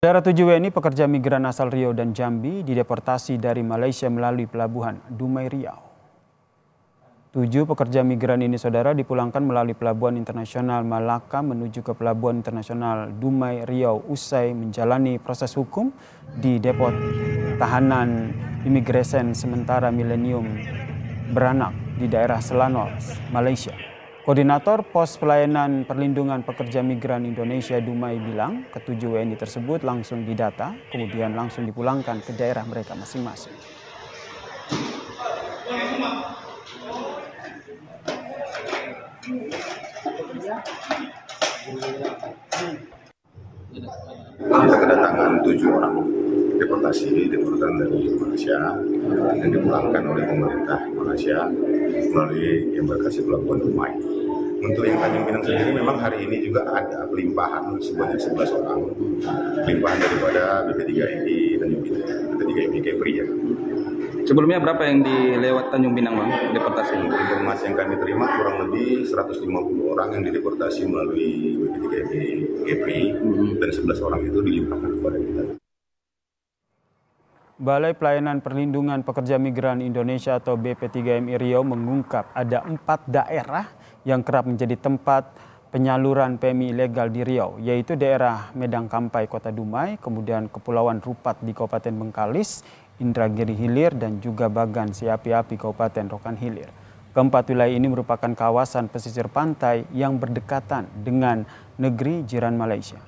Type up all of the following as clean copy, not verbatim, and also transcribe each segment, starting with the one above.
Saudara, 7 WNI pekerja migran asal Riau dan Jambi dideportasi dari Malaysia melalui pelabuhan Dumai Riau. 7 pekerja migran ini, saudara, dipulangkan melalui pelabuhan internasional Malaka menuju ke pelabuhan internasional Dumai Riau usai menjalani proses hukum di depot tahanan imigresen sementara Millennium Beranak di daerah Selangor, Malaysia. Koordinator Pos Pelayanan Perlindungan Pekerja Migran Indonesia Dumai bilang ketujuh WNI tersebut langsung didata, kemudian langsung dipulangkan ke daerah mereka masing-masing. Kita kedatangan 7 orang deportasi dari Malaysia yang dipulangkan oleh pemerintah Malaysia melalui embarkasi pelabuhan Dumai. Untuk yang Tanjung Pinang sendiri memang hari ini juga ada pelimpahan sebanyak 11 orang, pelimpahan daripada BP3MI Tanjung Pinang, BP3MI Kepri ya. Sebelumnya berapa yang dilewat Tanjung Pinang, Bang, deportasi? Untuk informasi yang kami terima kurang lebih 150 orang yang dideportasi melalui BP3MI Kepri dan 11 orang itu dilimpahkan kepada kita. Balai Pelayanan Perlindungan Pekerja Migran Indonesia atau BP3MI Riau mengungkap ada 4 daerah yang kerap menjadi tempat penyaluran PMI ilegal di Riau, yaitu daerah Medang Kampai Kota Dumai, kemudian Kepulauan Rupat di Kabupaten Bengkalis, Indragiri Hilir, dan juga Bagan Siapi-Api Kabupaten Rokan Hilir. Keempat wilayah ini merupakan kawasan pesisir pantai yang berdekatan dengan negeri jiran Malaysia.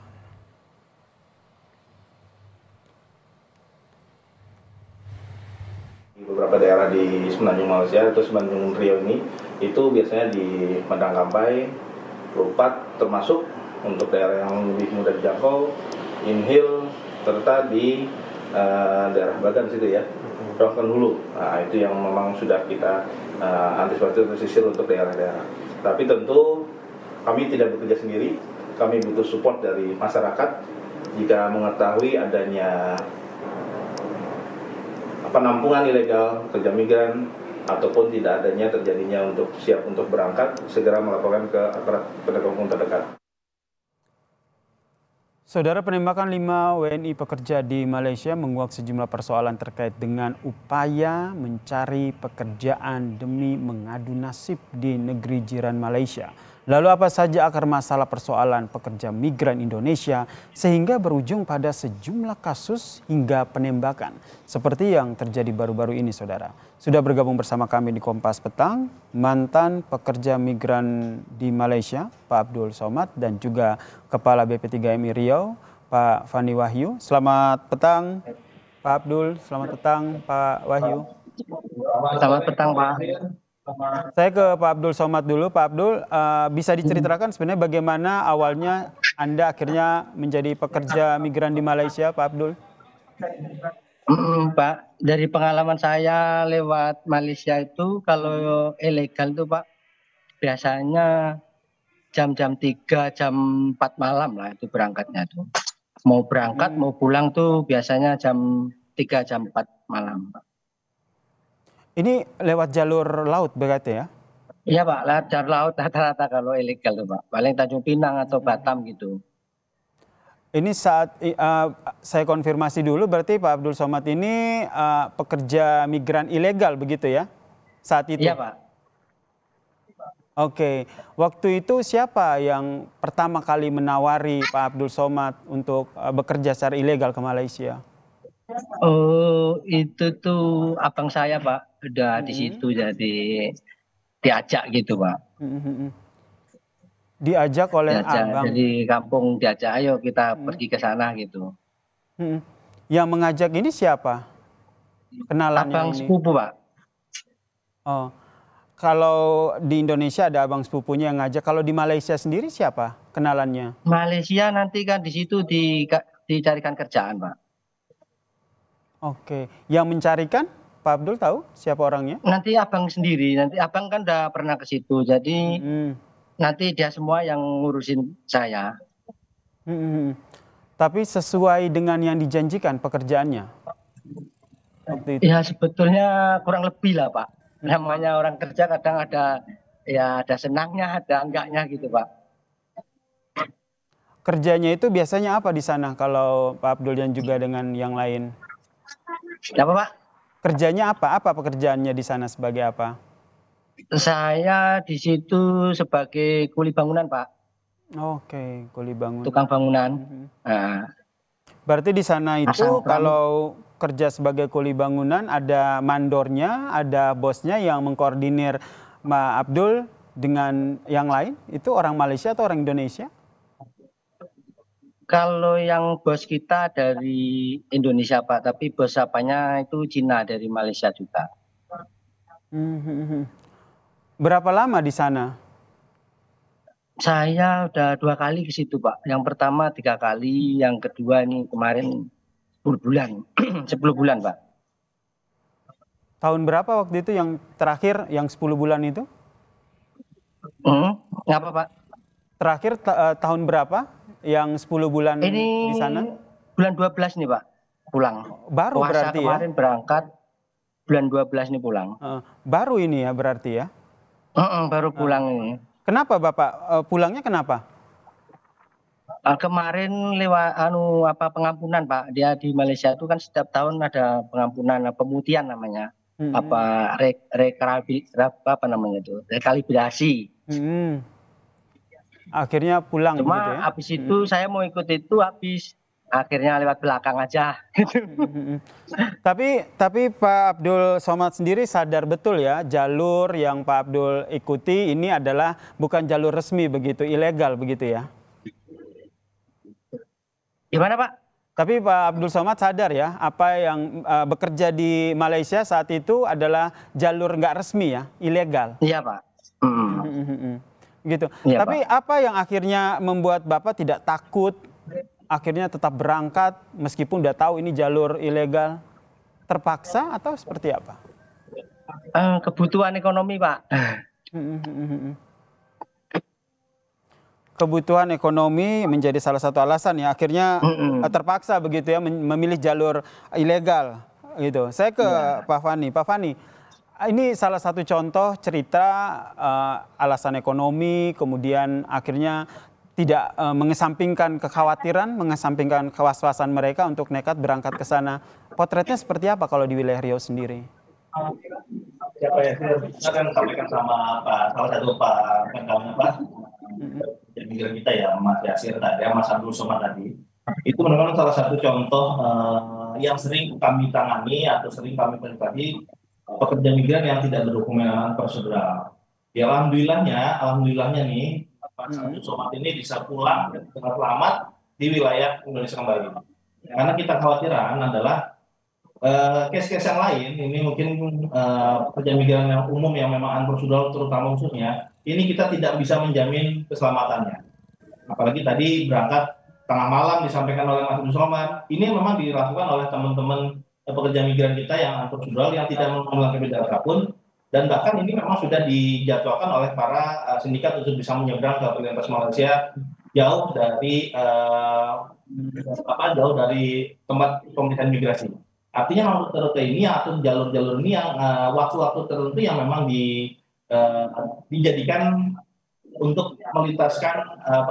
Beberapa daerah di Semenanjung Malaysia atau Semenanjung Riau ini itu biasanya di Medang Kampai, Rupat, termasuk untuk daerah yang lebih mudah dijangkau, Inhil, serta di daerah Bagan situ ya, Rokan Hulu. Nah, itu yang memang sudah kita antisipasi pesisir untuk daerah-daerah. Tapi tentu kami tidak bekerja sendiri, kami butuh support dari masyarakat jika mengetahui adanya penampungan ilegal pekerja migran ataupun tidak adanya terjadinya untuk siap untuk berangkat, segera melaporkan ke aparat penegak hukum terdekat. Saudara, penembakan 5 WNI pekerja di Malaysia menguak sejumlah persoalan terkait dengan upaya mencari pekerjaan demi mengadu nasib di negeri jiran Malaysia. Lalu apa saja akar masalah persoalan pekerja migran Indonesia sehingga berujung pada sejumlah kasus hingga penembakan seperti yang terjadi baru-baru ini, saudara. Sudah bergabung bersama kami di Kompas Petang mantan pekerja migran di Malaysia, Pak Abdul Somad, dan juga Kepala BP3MI Riau, Pak Fani Wahyu. Selamat petang, Pak Abdul. Selamat petang, Pak Wahyu. Selamat petang, Pak. Saya ke Pak Abdul Somad dulu. Pak Abdul, bisa diceritakan sebenarnya bagaimana awalnya Anda akhirnya menjadi pekerja migran di Malaysia, Pak Abdul? Pak, dari pengalaman saya lewat Malaysia itu kalau ilegal tuh Pak, biasanya jam-jam 3, jam 4 malam lah itu berangkatnya tuh. Mau berangkat, mau pulang tuh biasanya jam 3, jam 4 malam, Pak. Ini lewat jalur laut berarti ya? Iya Pak, lewat jalur laut rata-rata kalau ilegal tuh Pak. Paling Tanjung Pinang atau Batam gitu. Ini saat saya konfirmasi dulu, berarti Pak Abdul Somad ini pekerja migran ilegal begitu ya? Saat itu? Iya Pak. Oke, waktu itu siapa yang pertama kali menawari Pak Abdul Somad untuk bekerja secara ilegal ke Malaysia? Oh, itu tuh abang saya Pak, udah di situ jadi diajak gitu Pak. Diajak oleh Diajak, abang? dari kampung diajak, ayo kita pergi ke sana gitu. Yang mengajak ini siapa? Kenalannya Abang ini? sepupu Pak. Oh, kalau di Indonesia ada abang sepupunya yang ngajak. Kalau di Malaysia sendiri siapa kenalannya? Malaysia nanti kan di situ dicarikan kerjaan Pak. Oke, yang mencarikan Pak Abdul tahu siapa orangnya? Nanti abang sendiri, nanti abang kan udah pernah ke situ, jadi nanti dia semua yang ngurusin saya. Tapi sesuai dengan yang dijanjikan pekerjaannya? Waktu itu. Ya sebetulnya kurang lebih lah Pak. Namanya orang kerja kadang ada ya ada senangnya, ada enggaknya gitu Pak. Kerjanya itu biasanya apa di sana kalau Pak Abdul dan juga dengan yang lain? Apa Pak? Kerjanya apa? Apa pekerjaannya di sana sebagai apa? Saya di situ sebagai kuli bangunan Pak, Oke, kuli bangunan. tukang bangunan. Nah, Berarti di sana itu pasang pram. kalau kerja sebagai kuli bangunan ada mandornya, ada bosnya yang mengkoordinir Pak Abdul dengan yang lain. Itu orang Malaysia atau orang Indonesia? Kalau yang bos kita dari Indonesia Pak, tapi bos apanya itu Cina dari Malaysia juga. Berapa lama di sana? Saya udah 2 kali ke situ Pak. Yang pertama 3 kali, yang kedua ini kemarin 10 bulan, 10 bulan Pak. Tahun berapa waktu itu yang terakhir yang 10 bulan itu? Ngapa Pak? Terakhir tahun berapa yang 10 bulan Ini di sana? bulan 12 nih Pak, pulang. Baru Puasa berarti kemarin berangkat, bulan 12 nih pulang. Baru ini ya berarti ya? Baru pulang ini. Kenapa Bapak? Pulangnya kenapa? Kemarin lewat pengampunan Pak. Dia di Malaysia itu kan setiap tahun ada pengampunan, pemutihan namanya. Apa namanya itu? Rekalibrasi. Akhirnya pulang Cuma gitu ya? habis itu saya mau ikut itu akhirnya lewat belakang aja. Tapi Pak Abdul Somad sendiri sadar betul ya jalur yang Pak Abdul ikuti ini adalah bukan jalur resmi begitu, ilegal begitu ya? Gimana Pak? Tapi Pak Abdul Somad sadar ya apa yang bekerja di Malaysia saat itu adalah jalur nggak resmi ya, ilegal. Iya Pak. Gitu. Iya, Tapi Pak. apa yang akhirnya membuat Bapak tidak takut? Akhirnya tetap berangkat meskipun udah tahu ini jalur ilegal, terpaksa atau seperti apa? Kebutuhan ekonomi Pak. Kebutuhan ekonomi menjadi salah satu alasan ya akhirnya terpaksa begitu ya memilih jalur ilegal gitu. Saya ke Pak Fani. Pak Fani, ini salah satu contoh cerita alasan ekonomi kemudian akhirnya tidak mengesampingkan kekhawatiran, mengesampingkan kewaspasan mereka untuk nekat berangkat ke sana. Potretnya seperti apa kalau di wilayah Riau sendiri? Siapa ya? Saya akan sampaikan sama salah satu migran kita ya, Mas Yasir tadi, Mas Abdul Somad tadi. Itu merupakan salah satu contoh yang sering kami tangani atau sering kami pribadi pekerja migran yang tidak berdokumen prosedural. Ya alhamdulillahnya nih Mas Abdul Somad ini bisa pulang dengan selamat di wilayah Indonesia kembali. Karena kita khawatiran adalah case-case yang lain, ini mungkin pekerja migran yang umum yang memang unprocedural terutama khususnya, ini kita tidak bisa menjamin keselamatannya. Apalagi tadi berangkat tengah malam disampaikan oleh Mas Abdul Somad, ini memang dilakukan oleh teman-teman pekerja migran kita yang unprocedural yang tidak melanggar beda apapun. Dan bahkan ini memang sudah dijadwalkan oleh para sindikat untuk bisa menyeberang ke lintas Malaysia jauh dari tempat pemeriksaan migrasi. Artinya rute ini atau jalur-jalur ini yang waktu-waktu tertentu yang memang dijadikan untuk melintaskan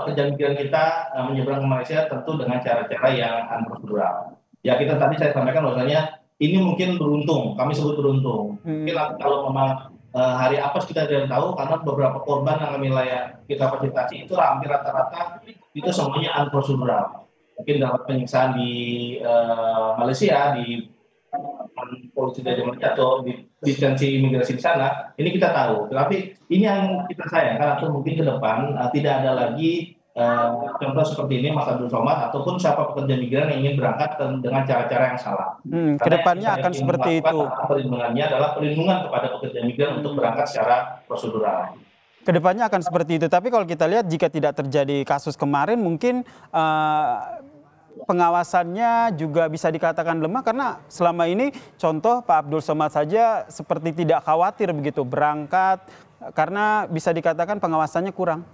pekerja migran kita menyeberang ke Malaysia tentu dengan cara-cara yang unprocedural. Ya kita tadi saya sampaikan bahwasanya ini mungkin beruntung, kami sebut beruntung. Mungkin kalau memang hari apes kita tidak tahu karena beberapa korban yang kami kita fasilitasi itu hampir rata-rata itu semuanya unprocedural. Mungkin dapat penyiksaan di Malaysia, di polisi dari Malaysia atau di detensi imigrasi di sana, ini kita tahu. Tetapi ini yang kita sayangkan atau mungkin ke depan tidak ada lagi contoh seperti ini Mas Abdul Somad ataupun siapa pekerja migran yang ingin berangkat dengan cara-cara yang salah. Kedepannya akan seperti itu. Perlindungannya adalah perlindungan kepada pekerja migran untuk berangkat secara prosedural. Kedepannya akan seperti itu. Tapi kalau kita lihat jika tidak terjadi kasus kemarin mungkin pengawasannya juga bisa dikatakan lemah karena selama ini contoh Pak Abdul Somad saja seperti tidak khawatir begitu berangkat karena bisa dikatakan pengawasannya kurang.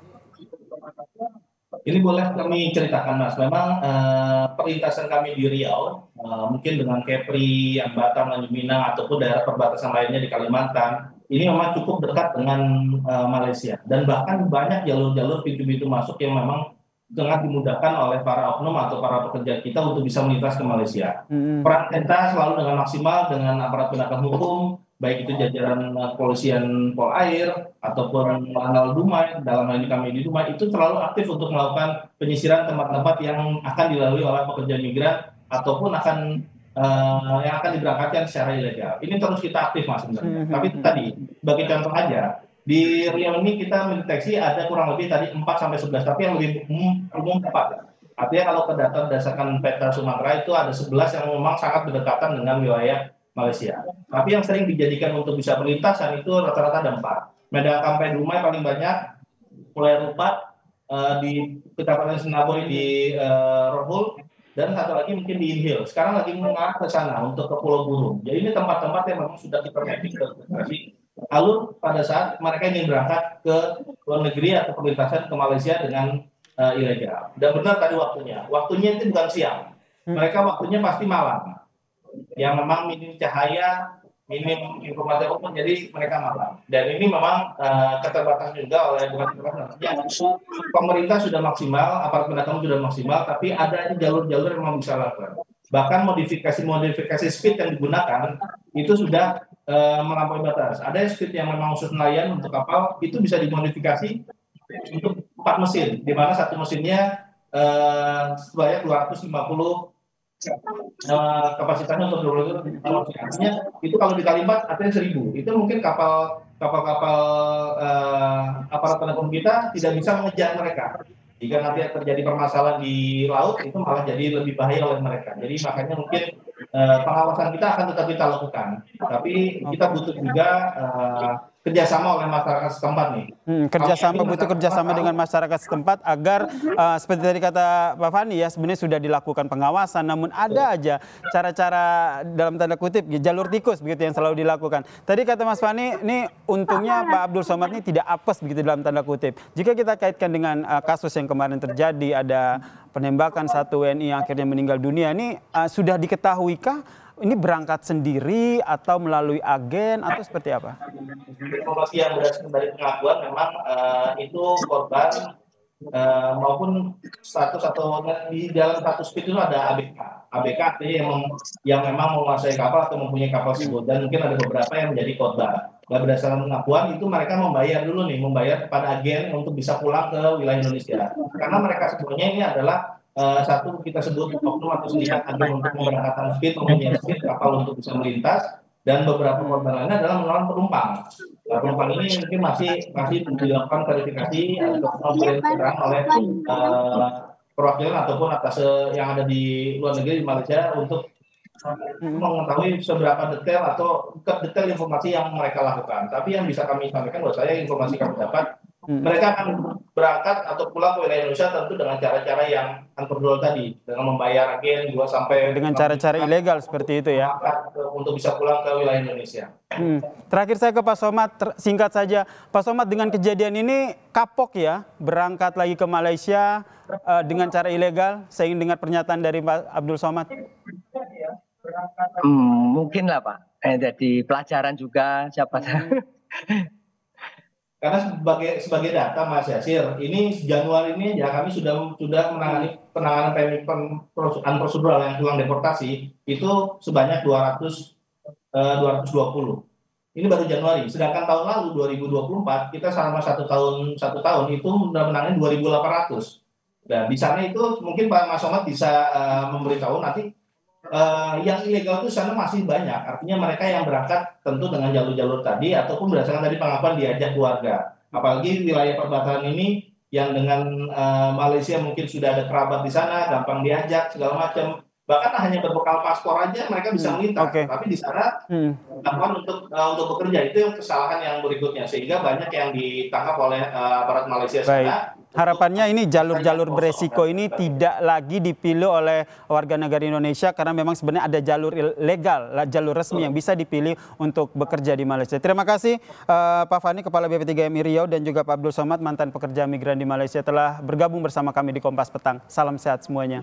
Ini boleh kami ceritakan Mas, memang perlintasan kami di Riau, mungkin dengan Kepri, yang Batam, Tanjung Pinang, ataupun daerah perbatasan lainnya di Kalimantan, ini memang cukup dekat dengan Malaysia. Dan bahkan banyak jalur-jalur pintu-pintu masuk yang memang sangat dimudahkan oleh para oknum atau para pekerja kita untuk bisa melintas ke Malaysia. Peran kita selalu dengan maksimal dengan aparat penegak hukum, baik itu jajaran kepolisian Polair ataupun Lanal Dumai, dalam hal ini kami di Dumai, itu selalu aktif untuk melakukan penyisiran tempat-tempat yang akan dilalui oleh pekerja migran ataupun yang akan diberangkatkan secara ilegal. Ini terus kita aktif Mas sebenarnya. Tapi itu tadi, sebagai contoh aja, di Riau ini kita mendeteksi ada kurang lebih tadi 4-11, tapi yang lebih umum 4. Artinya kalau ke data berdasarkan peta Sumatera itu ada 11 yang memang sangat berdekatan dengan wilayah Malaysia. Tapi yang sering dijadikan untuk bisa perlintasan itu rata-rata ada 4. Medan sampai Dumai paling banyak, mulai Rupat, di Kecamatan Senaboy di Rohul, dan satu lagi mungkin di Inhil. Sekarang lagi mengarah ke sana untuk ke Pulau Burung. Jadi ini tempat-tempat yang memang sudah kita mapping ke lalu pada saat mereka ingin berangkat ke luar negeri atau perlintasan ke Malaysia dengan ilegal. Dan benar tadi waktunya itu bukan siang. Mereka waktunya pasti malam. Yang memang minim cahaya, minim informasi apapun, jadi mereka malam. Dan ini memang keterbatasan juga oleh pemerintah sudah maksimal, aparat penegak hukum sudah maksimal, tapi ada jalur-jalur yang memang bisa lakukan. Bahkan modifikasi speed yang digunakan itu sudah melampaui batas. Ada speed yang memang khusus nelayan untuk kapal, itu bisa dimodifikasi untuk 4 mesin, di mana satu mesinnya sebanyak 250 kapasitasnya untuk 20 artinya itu kalau dikali 4 artinya 1000. Itu mungkin kapal aparat penegak hukum kita tidak bisa mengejar mereka. Jika nanti terjadi permasalahan di laut, itu malah jadi lebih bahaya oleh mereka. Jadi makanya mungkin pengawasan kita akan tetap kita lakukan. Tapi kita butuh juga kerjasama oleh masyarakat setempat nih. Butuh kerjasama dengan masyarakat setempat agar seperti tadi kata Pak Fani ya, sebenarnya sudah dilakukan pengawasan, namun ada aja cara-cara dalam tanda kutip jalur tikus begitu yang selalu dilakukan. Tadi kata Mas Fani, ini untungnya Pak Abdul Somad ini tidak apes begitu dalam tanda kutip. Jika kita kaitkan dengan kasus yang kemarin terjadi, ada penembakan 1 WNI yang akhirnya meninggal dunia, ini sudah diketahuikah? Ini berangkat sendiri atau melalui agen atau seperti apa? Informasi yang berdasarkan dari pengakuan memang itu korban maupun di dalam status speed itu ada ABK. ABK artinya yang memang menguasai kapal atau mempunyai kapal tersebut, dan mungkin ada beberapa yang menjadi korban. Nah, berdasarkan pengakuan itu mereka membayar kepada agen untuk bisa pulang ke wilayah Indonesia. Karena mereka sebenarnya ini adalah satu kita sebut oknum atau sindikat agen untuk memberangkatkan speed, mempunyai speed kapal untuk bisa melintas, dan beberapa korban lainnya adalah menolong penumpang. Nah, penumpang ini mungkin masih dilakukan verifikasi atau penyelenggaraan oleh perwakilan ataupun atas yang ada di luar negeri di Malaysia untuk mengetahui seberapa detail atau detail informasi yang mereka lakukan. Tapi yang bisa kami sampaikan bahwa saya informasi kami dapat, mereka akan berangkat atau pulang ke wilayah Indonesia tentu dengan cara-cara yang unprofesional tadi, dengan membayar agen 2 sampai dengan cara-cara ilegal seperti itu ya, untuk bisa pulang ke wilayah Indonesia. Terakhir saya ke Pak Somad, singkat saja Pak Somad, dengan kejadian ini kapok ya berangkat lagi ke Malaysia dengan cara ilegal. Saya ingin dengar pernyataan dari Pak Abdul Somad. Mungkin lah Pak, jadi pelajaran juga siapa tahu. Karena sebagai data Mas Yasir, ini Januari ini ya kami sudah menangani penanganan prosedural yang pulang deportasi itu sebanyak 220. Ini baru Januari. Sedangkan tahun lalu 2024 kita selama satu tahun itu sudah menangani 2.800. Dan di sana itu mungkin Pak Mas Somad bisa memberitahu nanti yang ilegal itu sana masih banyak. Artinya mereka yang berangkat tentu dengan jalur-jalur tadi ataupun berdasarkan tadi pengakuan diajak keluarga. Apalagi wilayah perbatasan ini yang dengan Malaysia mungkin sudah ada kerabat di sana, gampang diajak segala macam. Bahkan hanya berbekal paspor aja mereka bisa melintas. Tapi di sana untuk bekerja itu yang kesalahan yang berikutnya, sehingga banyak yang ditangkap oleh aparat Malaysia sana. Harapannya ini jalur-jalur beresiko ini tidak lagi dipilih oleh warga negara Indonesia, karena memang sebenarnya ada jalur legal, jalur resmi yang bisa dipilih untuk bekerja di Malaysia. Terima kasih Pak Fani, Kepala BP3MI Riau, dan juga Pak Abdul Somad, mantan pekerja migran di Malaysia, telah bergabung bersama kami di Kompas Petang. Salam sehat semuanya.